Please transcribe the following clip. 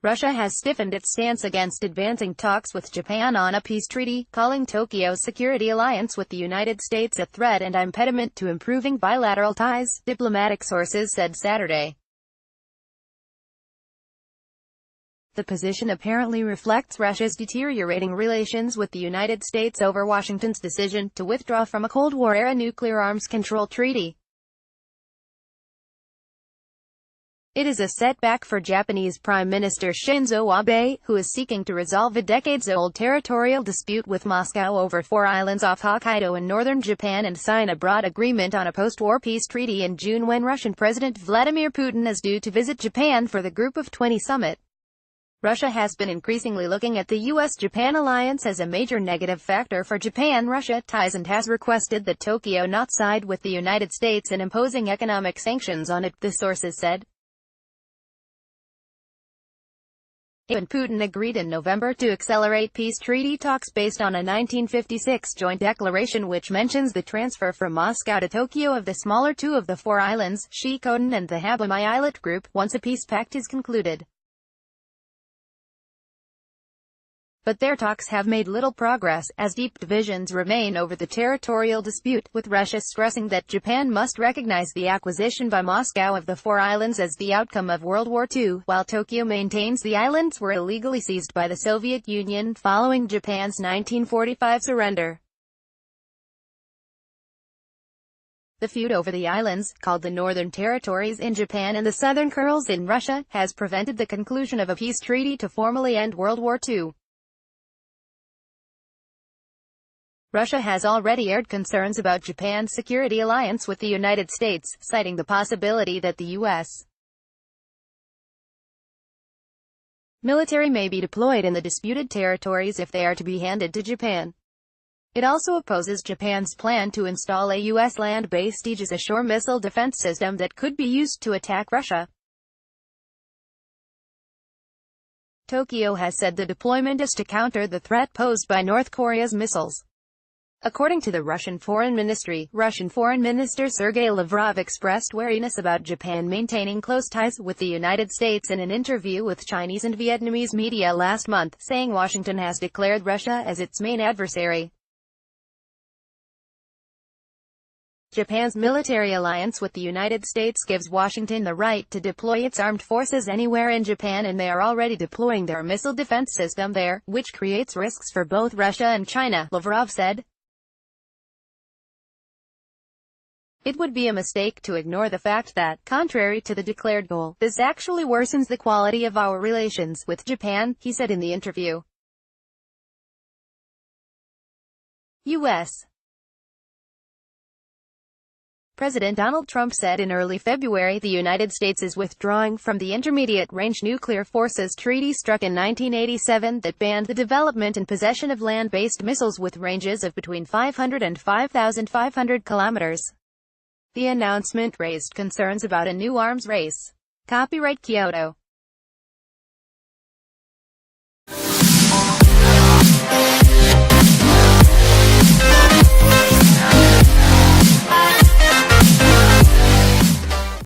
Russia has stiffened its stance against advancing talks with Japan on a peace treaty, calling Tokyo's security alliance with the United States a threat and impediment to improving bilateral ties, diplomatic sources said Saturday. The position apparently reflects Russia's deteriorating relations with the United States over Washington's decision to withdraw from a Cold War-era nuclear arms control treaty. It is a setback for Japanese Prime Minister Shinzo Abe, who is seeking to resolve a decades-old territorial dispute with Moscow over 4 islands off Hokkaido in northern Japan and sign a broad agreement on a post-war peace treaty in June when Russian President Vladimir Putin is due to visit Japan for the Group of 20 summit. Russia has been increasingly looking at the U.S. Japan alliance as a major negative factor for Japan-Russia ties and has requested that Tokyo not side with the United States in imposing economic sanctions on it, the sources said. When Putin agreed in November to accelerate peace treaty talks based on a 1956 joint declaration which mentions the transfer from Moscow to Tokyo of the smaller 2 of the 4 islands, Shikoden and the Habami Islet Group, once a peace pact is concluded. But their talks have made little progress, as deep divisions remain over the territorial dispute, with Russia stressing that Japan must recognize the acquisition by Moscow of the 4 islands as the outcome of World War II, while Tokyo maintains the islands were illegally seized by the Soviet Union following Japan's 1945 surrender. The feud over the islands, called the Northern Territories in Japan and the Southern Kurils in Russia, has prevented the conclusion of a peace treaty to formally end World War II. Russia has already aired concerns about Japan's security alliance with the United States, citing the possibility that the U.S. military may be deployed in the disputed territories if they are to be handed to Japan. It also opposes Japan's plan to install a U.S. land-based Aegis ashore missile defense system that could be used to attack Russia. Tokyo has said the deployment is to counter the threat posed by North Korea's missiles. According to the Russian Foreign Ministry, Russian Foreign Minister Sergei Lavrov expressed wariness about Japan maintaining close ties with the United States in an interview with Chinese and Vietnamese media last month, saying Washington has declared Russia as its main adversary. Japan's military alliance with the United States gives Washington the right to deploy its armed forces anywhere in Japan, and they are already deploying their missile defense system there, which creates risks for both Russia and China, Lavrov said. It would be a mistake to ignore the fact that, contrary to the declared goal, this actually worsens the quality of our relations with Japan, he said in the interview. U.S. President Donald Trump said in early February the United States is withdrawing from the Intermediate-Range Nuclear Forces Treaty struck in 1987 that banned the development and possession of land-based missiles with ranges of between 500 and 5,500 kilometers. The announcement raised concerns about a new arms race. Copyright Kyoto.